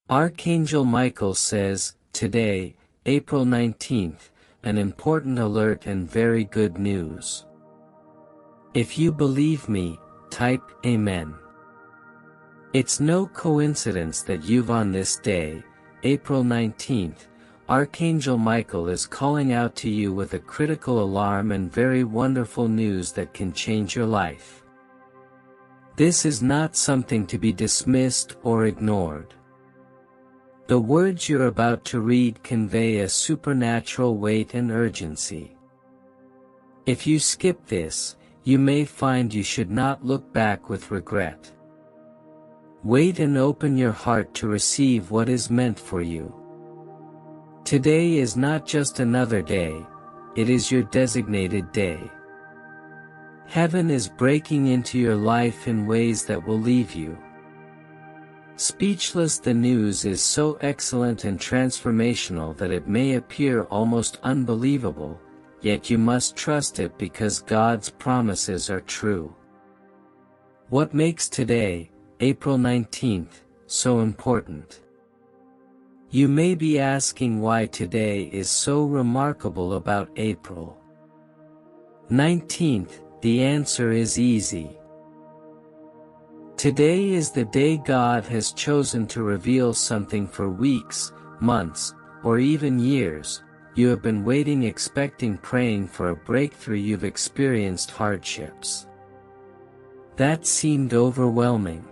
Archangel Michael says, today, April 19th, an important alert and very good news. If you believe me, type Amen. It's no coincidence that you've on this day, April 19th, Archangel Michael is calling out to you with a critical alarm and very wonderful news that can change your life. This is not something to be dismissed or ignored. The words you're about to read convey a supernatural weight and urgency. If you skip this, you may find you should not look back with regret. Wait and open your heart to receive what is meant for you. Today is not just another day, it is your designated day. Heaven is breaking into your life in ways that will leave you speechless. The news is so excellent and transformational that it may appear almost unbelievable, yet you must trust it because God's promises are true. What makes today, April 19th, so important? You may be asking why today is so remarkable about April 19th. The answer is easy. Today is the day God has chosen to reveal something for weeks, months, or even years. You have been waiting, expecting, praying for a breakthrough. You've experienced hardships that seemed overwhelming.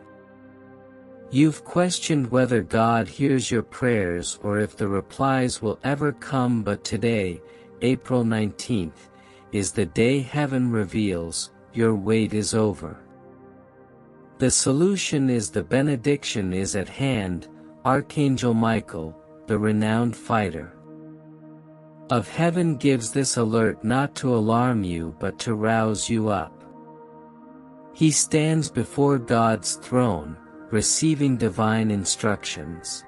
You've questioned whether God hears your prayers or if the replies will ever come, but today, April 19th, is the day heaven reveals, your wait is over. The solution is the benediction is at hand. Archangel Michael, the renowned fighter of heaven, gives this alert not to alarm you but to rouse you up. He stands before God's throne, receiving divine instructions.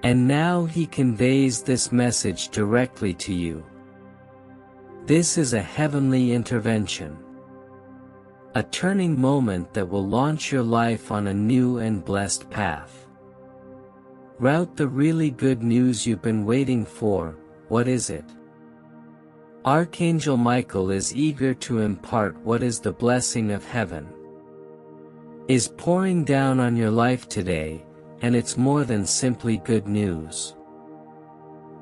And now he conveys this message directly to you. This is a heavenly intervention. A turning moment that will launch your life on a new and blessed path. Route the really good news you've been waiting for. What is it? Archangel Michael is eager to impart what is the blessing of heaven is pouring down on your life today, and it's more than simply good news.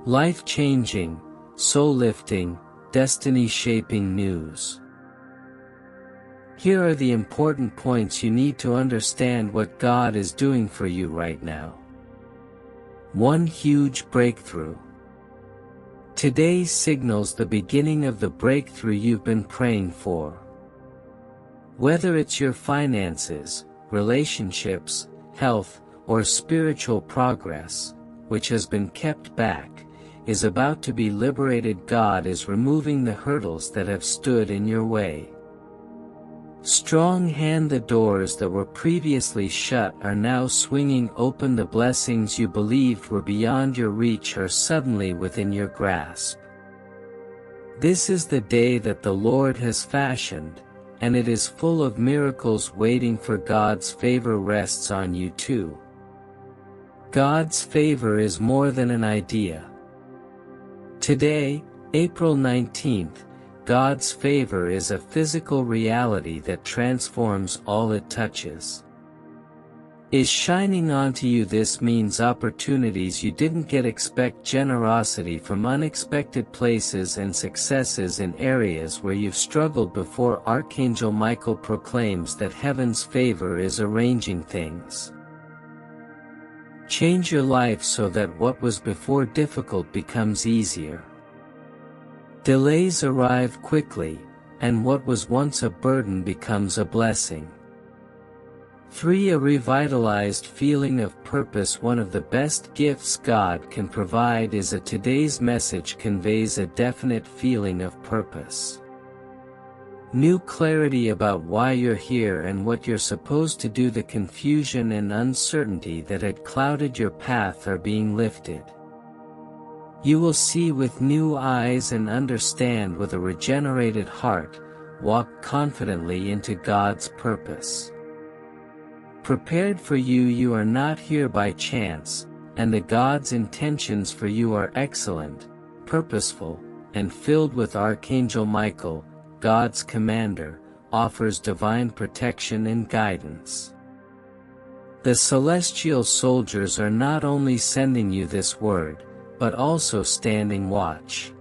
Life-changing, soul-lifting, destiny-shaping news. Here are the important points you need to understand what God is doing for you right now. 1. Huge breakthrough. Today signals the beginning of the breakthrough you've been praying for. Whether it's your finances, relationships, health, or spiritual progress, which has been kept back, is about to be liberated. God is removing the hurdles that have stood in your way. Strong hand. The doors that were previously shut are now swinging open. The blessings you believed were beyond your reach are suddenly within your grasp. This is the day that the Lord has fashioned, and it is full of miracles waiting for. God's favor rests on you too. God's favor is more than an idea. Today, April 19th, God's favor is a physical reality that transforms all it touches. Is shining onto you. This means opportunities you didn't get. Expect generosity from unexpected places and successes in areas where you've struggled before. Archangel Michael proclaims that heaven's favor is arranging things. Change your life so that what was before difficult becomes easier. Delays arrive quickly, and what was once a burden becomes a blessing. 3. A revitalized feeling of purpose. One of the best gifts God can provide is a today's message conveys a definite feeling of purpose. New clarity about why you're here and what you're supposed to do. The confusion and uncertainty that had clouded your path are being lifted. You will see with new eyes and understand with a regenerated heart. Walk confidently into God's purpose. Prepared for you. You are not here by chance, and the God's intentions for you are excellent, purposeful, and filled with Archangel Michael, God's commander, offers divine protection and guidance. The celestial soldiers are not only sending you this word, but also standing watch.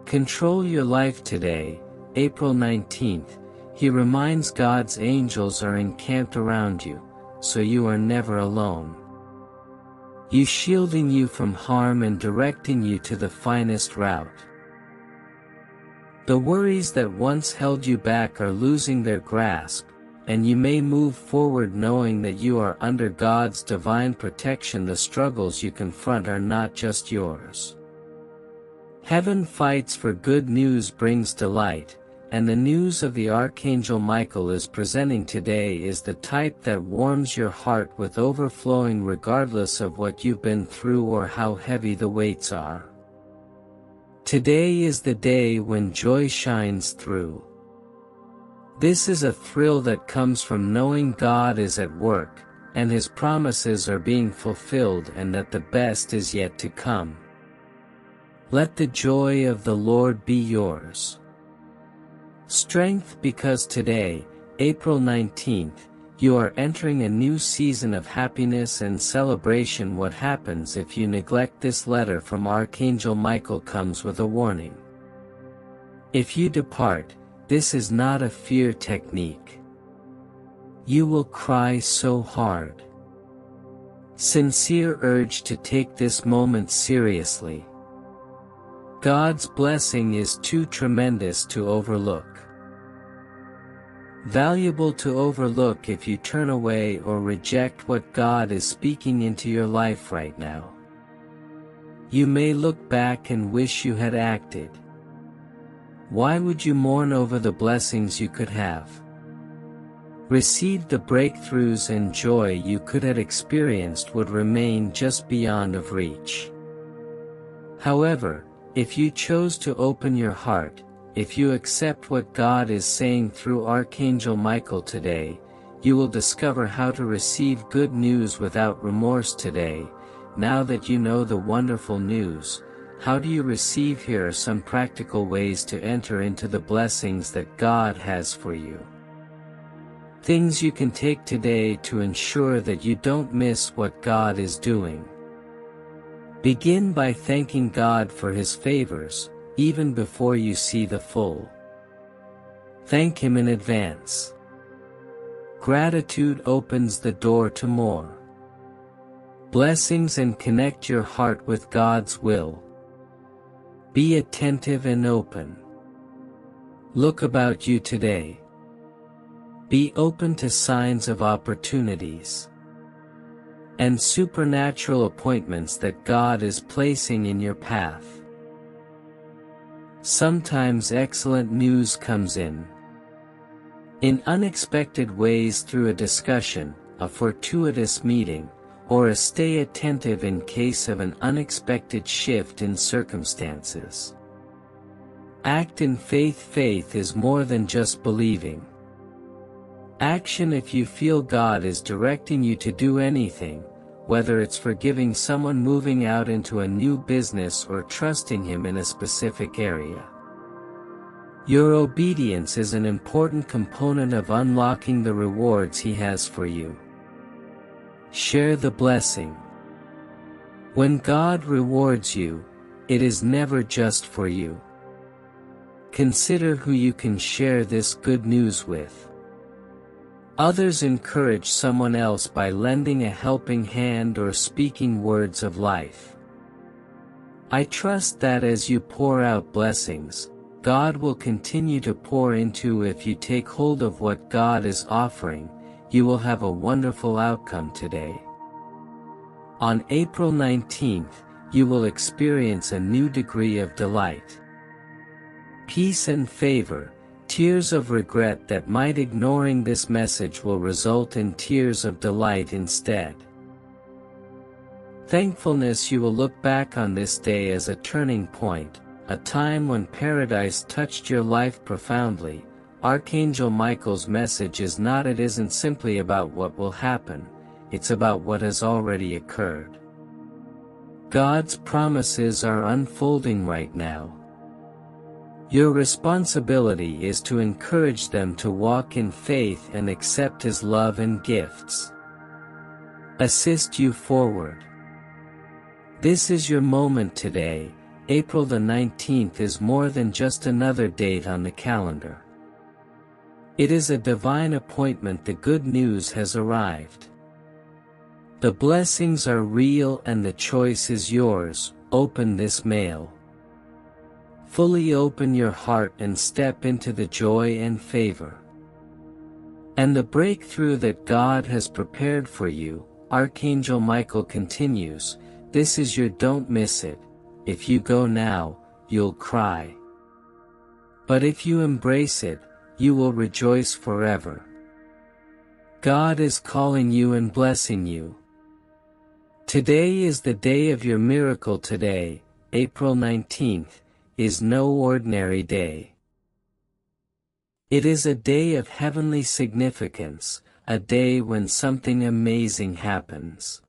Control your life today, April 19th. He reminds God's angels are encamped around you, so you are never alone. You shielding you from harm and directing you to the finest route. The worries that once held you back are losing their grasp, and you may move forward knowing that you are under God's divine protection. The struggles you confront are not just yours. Heaven fights for. Good news brings delight, and the news of the Archangel Michael is presenting today is the type that warms your heart with overflowing regardless of what you've been through or how heavy the weights are. Today is the day when joy shines through. This is a thrill that comes from knowing God is at work, and His promises are being fulfilled, and that the best is yet to come. Let the joy of the Lord be yours. Strength, because today, April 19th, you are entering a new season of happiness and celebration. What happens if you neglect this letter from Archangel Michael comes with a warning. If you depart, this is not a fear technique. You will cry so hard. Sincere urge to take this moment seriously. God's blessing is too tremendous to overlook. Valuable to overlook if you turn away or reject what God is speaking into your life right now. You may look back and wish you had acted. Why would you mourn over the blessings you could have received? The breakthroughs and joy you could have experienced would remain just beyond of reach. However, if you chose to open your heart, if you accept what God is saying through Archangel Michael today, you will discover how to receive good news without remorse today. Now that you know the wonderful news, how do you receive? Here are some practical ways to enter into the blessings that God has for you. Things you can take today to ensure that you don't miss what God is doing. Begin by thanking God for His favors, even before you see the full. Thank Him in advance. Gratitude opens the door to more blessings and connect your heart with God's will. Be attentive and open. Look about you today. Be open to signs of opportunities and supernatural appointments that God is placing in your path. Sometimes excellent news comes in unexpected ways through a discussion, a fortuitous meeting, or a stay attentive in case of an unexpected shift in circumstances. Act in faith. Faith is more than just believing. Action if you feel God is directing you to do anything, whether it's forgiving someone, moving out into a new business, or trusting Him in a specific area. Your obedience is an important component of unlocking the rewards He has for you. Share the blessing. When God rewards you, it is never just for you. Consider who you can share this good news with. Others. Encourage someone else by lending a helping hand or speaking words of life. I trust that as you pour out blessings, God will continue to pour into. If you take hold of what God is offering, you will have a wonderful outcome today. On April 19th, you will experience a new degree of delight, peace and favor. Tears of regret that might ignoring this message will result in tears of delight instead. Thankfulness. You will look back on this day as a turning point, a time when paradise touched your life profoundly. Archangel Michael's message is not it isn't simply about what will happen, it's about what has already occurred. God's promises are unfolding right now. Your responsibility is to encourage them to walk in faith and accept His love and gifts. Assist you forward. This is your moment today. April the 19th is more than just another date on the calendar. It is a divine appointment. The good news has arrived. The blessings are real and the choice is yours. Open this mail. Fully open your heart and step into the joy and favor and the breakthrough that God has prepared for you. Archangel Michael continues, this is your don't miss it. If you go now, you'll cry. But if you embrace it, you will rejoice forever. God is calling you and blessing you. Today is the day of your miracle. Today, April 19th, is no ordinary day. It is a day of heavenly significance, a day when something amazing happens.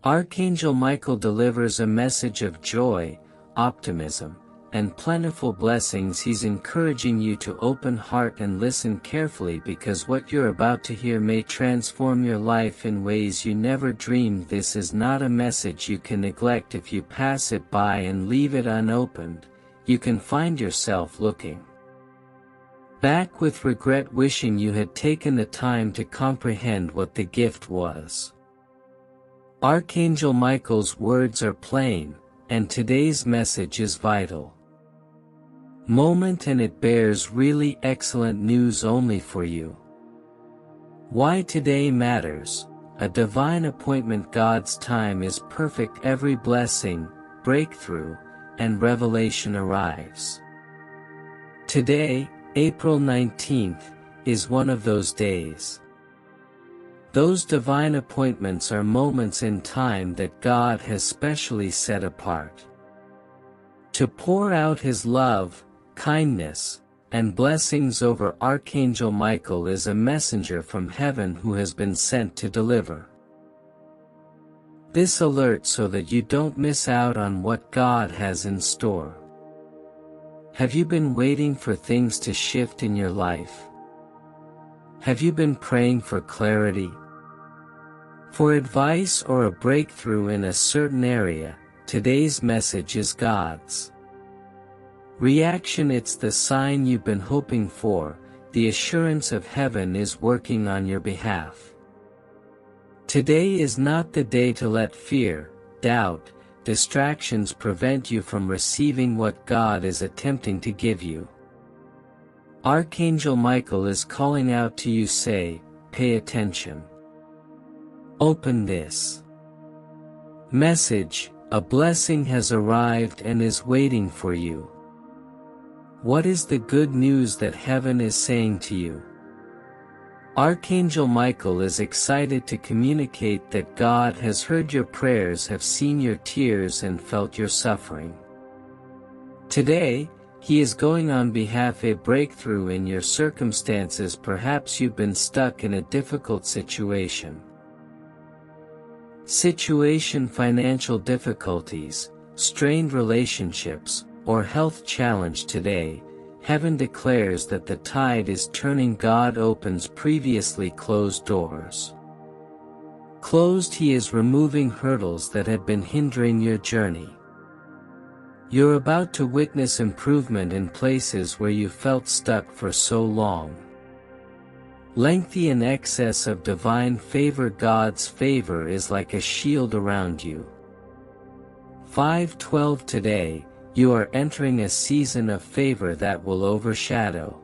Archangel Michael delivers a message of joy, optimism, and plentiful blessings. He's encouraging you to open heart and listen carefully, because what you're about to hear may transform your life in ways you never dreamed. This is not a message you can neglect. If you pass it by and leave it unopened, you can find yourself looking back with regret, wishing you had taken the time to comprehend what the gift was. Archangel Michael's words are plain, and today's message is vital moment, and it bears really excellent news only for you. Why today matters: a divine appointment. God's time is perfect. Every blessing, breakthrough, and revelation arrives. Today, April 19th, is one of those days. Those divine appointments are moments in time that God has specially set apart to pour out His love, kindness, and blessings over. Archangel Michael is a messenger from heaven who has been sent to deliver this alert so that you don't miss out on what God has in store. Have you been waiting for things to shift in your life? Have you been praying for clarity, for advice, or a breakthrough in a certain area? Today's message is God's reaction. It's the sign you've been hoping for. The assurance of heaven is working on your behalf. Today is not the day to let fear, doubt, distractions prevent you from receiving what God is attempting to give you. Archangel Michael is calling out to you. Say, pay attention. Open this message. A blessing has arrived and is waiting for you. What is the good news that heaven is saying to you? Archangel Michael is excited to communicate that God has heard your prayers, have seen your tears, and felt your suffering. Today, He is going on behalf a breakthrough in your circumstances. Perhaps you've been stuck in a difficult situation, financial difficulties, strained relationships, or health challenge. Today, heaven declares that the tide is turning. God opens previously closed doors. He is removing hurdles that had been hindering your journey. You're about to witness improvement in places where you felt stuck for so long. Lengthy in excess of divine favor. God's favor is like a shield around you. 5:12 Today, you are entering a season of favor that will overshadow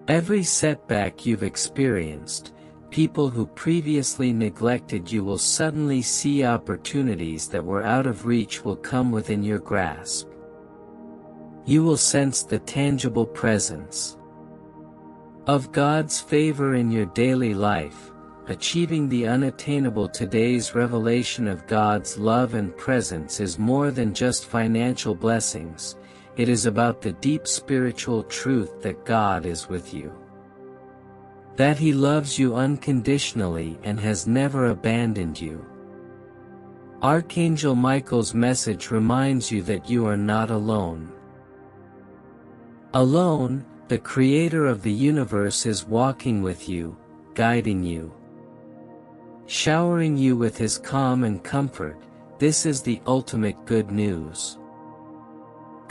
every setback you've experienced. People who previously neglected you will suddenly see. Opportunities that were out of reach will come within your grasp. You will sense the tangible presence of God's favor in your daily life, achieving the unattainable. Today's revelation of God's love and presence is more than just financial blessings. it is about the deep spiritual truth that God is with you. That He loves you unconditionally and has never abandoned you. Archangel Michael's message reminds you that you are not alone. Alone, the Creator of the universe is walking with you, guiding you, showering you with His calm and comfort. This is the ultimate good news.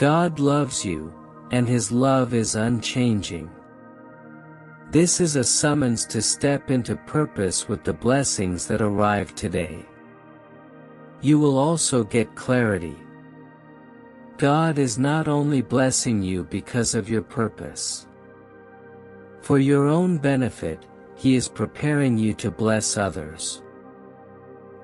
God loves you, and His love is unchanging. This is a summons to step into purpose with the blessings that arrive today. You will also get clarity. God is not only blessing you because of your purpose. For your own benefit, He is preparing you to bless others.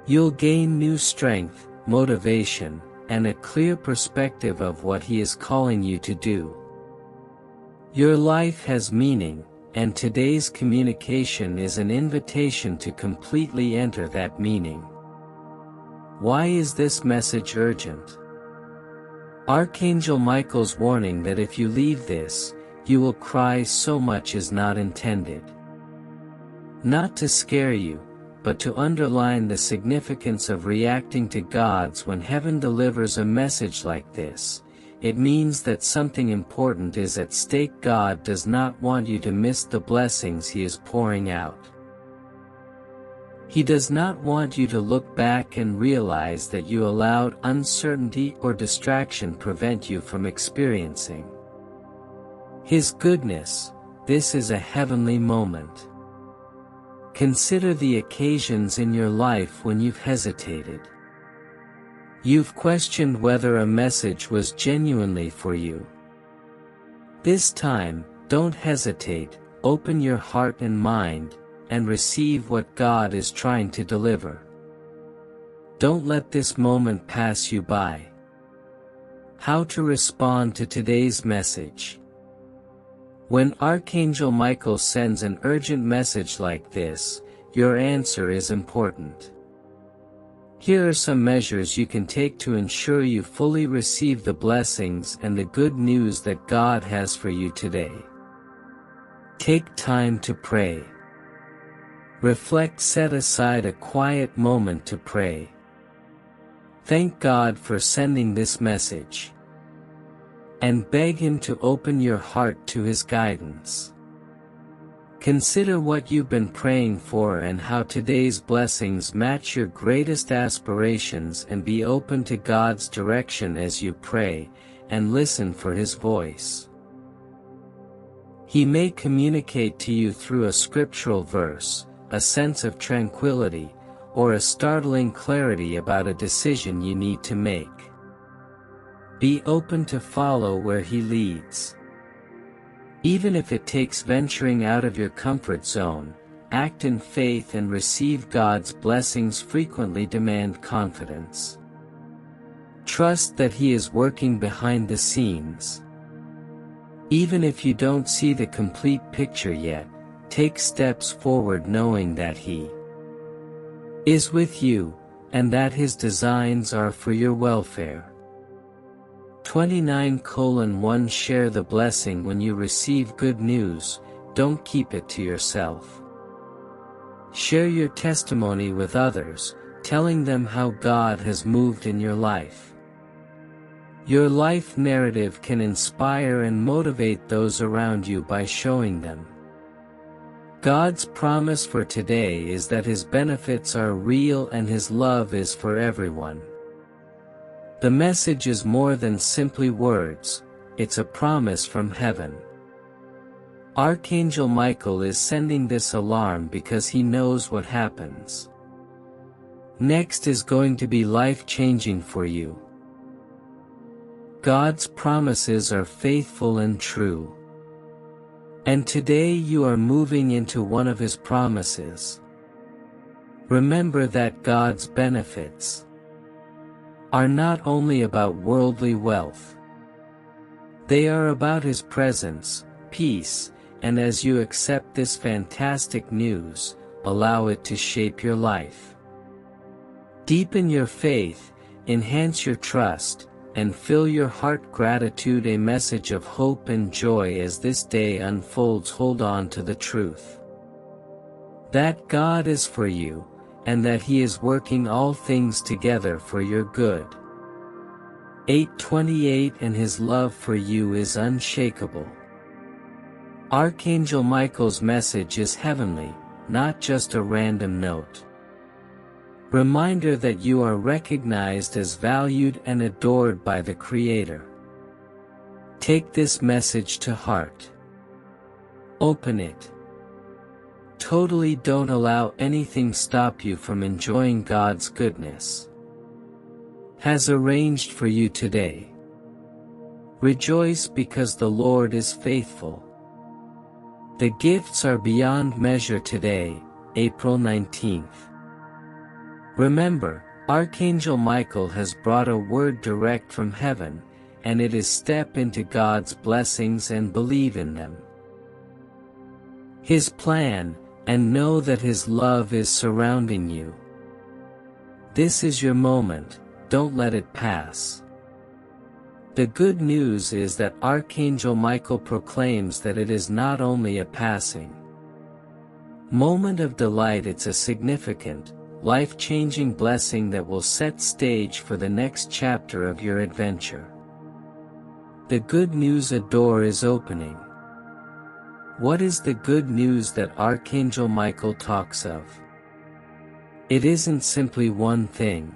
You'll gain new strength, motivation, and a clear perspective of what He is calling you to do. Your life has meaning, and today's communication is an invitation to completely enter that meaning. Why is this message urgent? Archangel Michael's warning that if you leave this, you will cry so much is not intended. Not to scare you, but to underline the significance of reacting to God's when heaven delivers a message like this. It means that something important is at stake. God does not want you to miss the blessings He is pouring out. He does not want you to look back and realize that you allowed uncertainty or distraction prevent you from experiencing His goodness. This is a heavenly moment. Consider the occasions in your life when you've hesitated. You've questioned whether a message was genuinely for you. This time, don't hesitate, open your heart and mind, and receive what God is trying to deliver. Don't let this moment pass you by. How to respond to today's message. When Archangel Michael sends an urgent message like this, your answer is important. Here are some measures you can take to ensure you fully receive the blessings and the good news that God has for you today. Take time to pray. Reflect. Set aside a quiet moment to pray. Thank God for sending this message, and beg Him to open your heart to His guidance. Consider what you've been praying for and how today's blessings match your greatest aspirations, and be open to God's direction as you pray, and listen for His voice. He may communicate to you through a scriptural verse, a sense of tranquility, or a startling clarity about a decision you need to make. Be open to follow where He leads. Even if it takes venturing out of your comfort zone, act in faith and receive God's blessings. Frequently demand confidence. Trust that He is working behind the scenes. Even if you don't see the complete picture yet, take steps forward knowing that He is with you, and that His designs are for your welfare. 29:1 Share the blessing. When you receive good news, don't keep it to yourself. Share your testimony with others, telling them how God has moved in your life. Your life narrative can inspire and motivate those around you by showing them. God's promise for today is that His benefits are real and His love is for everyone. The message is more than simply words, it's a promise from heaven. Archangel Michael is sending this alarm because he knows what happens next is going to be life-changing for you. God's promises are faithful and true. And today you are moving into one of His promises. Remember that God's benefits are not only about worldly wealth. They are about His presence, peace, and as you accept this fantastic news, allow it to shape your life. Deepen your faith, enhance your trust, and fill your heart gratitude, a message of hope and joy as this day unfolds. Hold on to the truth that God is for you, and that He is working all things together for your good. 8:28 And His love for you is unshakable. Archangel Michael's message is heavenly, not just a random note. Reminder that you are recognized as valued and adored by the Creator. Take this message to heart. Open it. Totally don't allow anything stop you from enjoying God's goodness has arranged for you today. Rejoice because the Lord is faithful. The gifts are beyond measure today, April 19th. Remember, Archangel Michael has brought a word direct from heaven, and it is step into God's blessings and believe in them. His plan, and know that His love is surrounding you. This is your moment, don't let it pass. The good news is that Archangel Michael proclaims that it is not only a passing moment of delight, it's a significant, life-changing blessing that will set stage for the next chapter of your adventure. The good news: a door is opening. What is the good news that Archangel Michael talks of? It isn't simply one thing.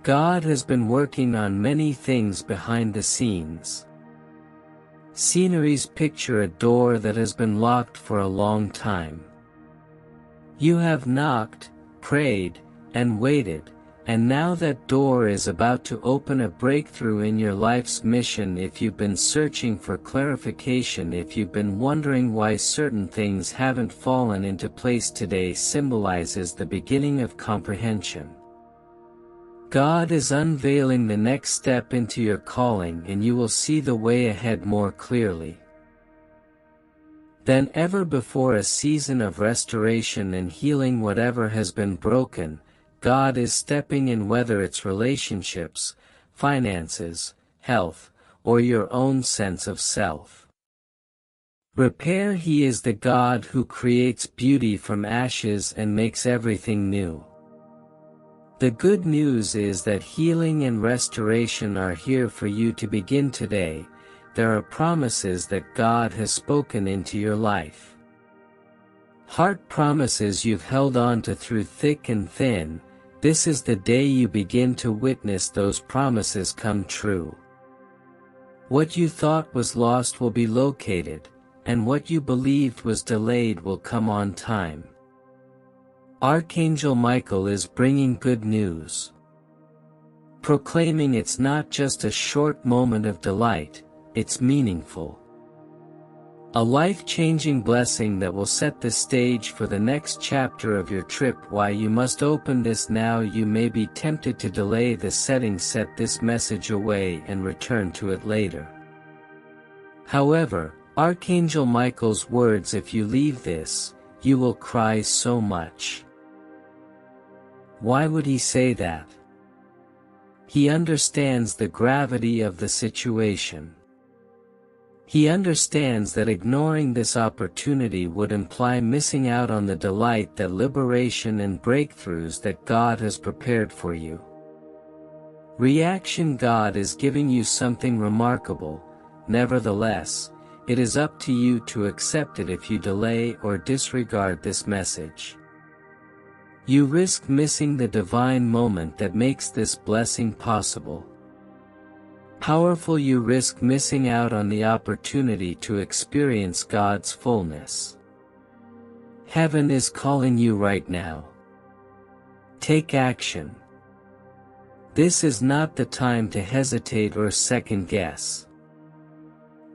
God has been working on many things behind the scenes. Sceneries picture a door that has been locked for a long time. You have knocked, prayed, and waited, and now that door is about to open, a breakthrough in your life's mission. If you've been searching for clarification, if you've been wondering why certain things haven't fallen into place, today symbolizes the beginning of comprehension. God is unveiling the next step into your calling, and you will see the way ahead more clearly than ever before. A season of restoration and healing. Whatever has been broken, God is stepping in, whether it's relationships, finances, health, or your own sense of self. Repair. He is the God who creates beauty from ashes and makes everything new. The good news is that healing and restoration are here for you to begin today. There are promises that God has spoken into your life. Heart promises you've held on to through thick and thin. This is the day you begin to witness those promises come true. What you thought was lost will be located, and what you believed was delayed will come on time. Archangel Michael is bringing good news, proclaiming it's not just a short moment of delight, it's meaningful. A life-changing blessing that will set the stage for the next chapter of your trip. Why you must open this now. You may be tempted to delay the setting. Set this message away and return to it later. However, Archangel Michael's words: if you leave this, you will cry so much. Why would he say that? He understands the gravity of the situation. He understands that ignoring this opportunity would imply missing out on the delight, that liberation and breakthroughs that God has prepared for you. Reaction: God is giving you something remarkable. Nevertheless, it is up to you to accept it. If you delay or disregard this message, you risk missing the divine moment that makes this blessing possible. Powerful: you risk missing out on the opportunity to experience God's fullness. Heaven is calling you right now. Take action. This is not the time to hesitate or second guess.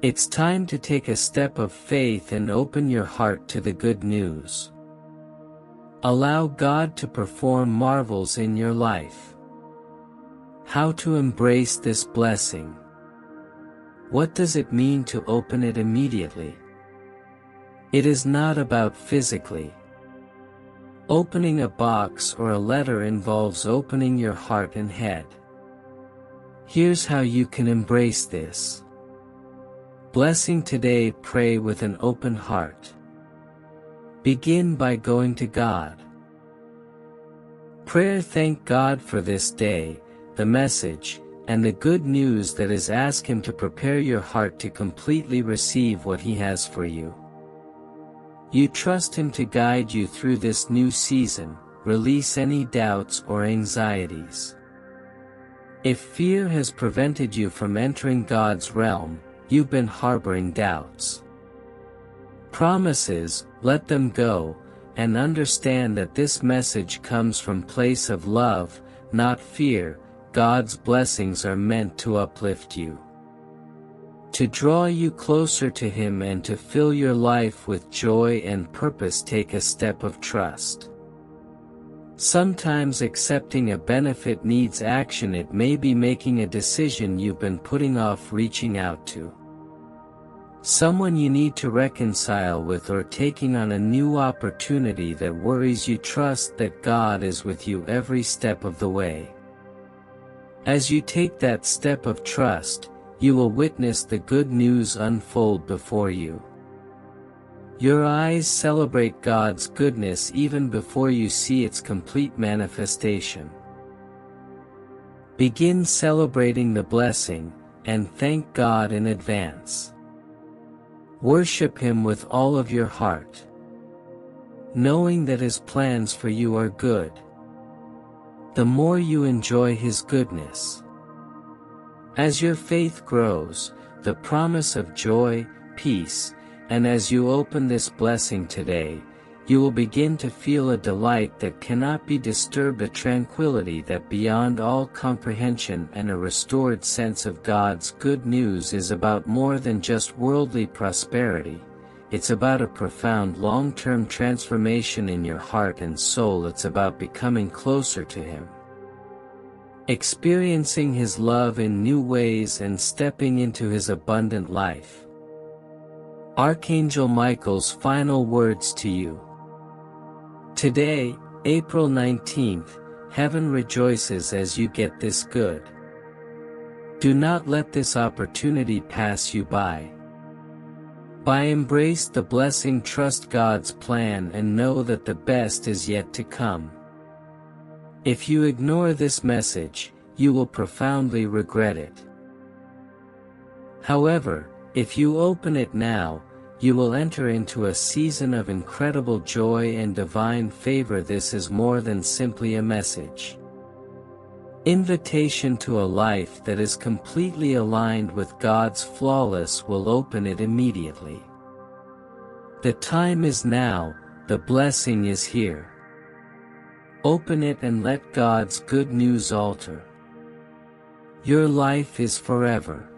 It's time to take a step of faith and open your heart to the good news. Allow God to perform marvels in your life. How to embrace this blessing? What does it mean to open it immediately? It is not about physically opening a box or a letter. Involves opening your heart and head. Here's how you can embrace this. Blessing today. Pray with an open heart. Begin by going to God. Prayer. Thank God for this day, the message, and the good news that is. Ask Him to prepare your heart to completely receive what He has for you. You trust Him to guide you through this new season. Release any doubts or anxieties. If fear has prevented you from entering God's realm, you've been harboring doubts. Promises, let them go, and understand that this message comes from a place of love, not fear. God's blessings are meant to uplift you, to draw you closer to Him and to fill your life with joy and purpose. Take a step of trust. Sometimes accepting a benefit needs action. It may be making a decision you've been putting off, reaching out to someone you need to reconcile with, or taking on a new opportunity that worries you. Trust that God is with you every step of the way. As you take that step of trust, you will witness the good news unfold before you. Your eyes celebrate God's goodness even before you see its complete manifestation. Begin celebrating the blessing, and thank God in advance. Worship Him with all of your heart, knowing that His plans for you are good. The more you enjoy His goodness, as your faith grows, the promise of joy, peace, and as you open this blessing today, you will begin to feel a delight that cannot be disturbed, a tranquility that beyond all comprehension, and a restored sense of God's good news is about more than just worldly prosperity. It's about a profound long-term transformation in your heart and soul. It's about becoming closer to Him, experiencing His love in new ways, and stepping into His abundant life. Archangel Michael's final words to you. Today, April 19th, heaven rejoices as you get this good. Do not let this opportunity pass you by. Embrace the blessing, trust God's plan, and know that the best is yet to come. If you ignore this message, you will profoundly regret it. However, if you open it now, you will enter into a season of incredible joy and divine favor. This is more than simply a message. Invitation to a life that is completely aligned with God's flawless will. Open it immediately. The time is now, the blessing is here. Open it and let God's good news alter your life is forever.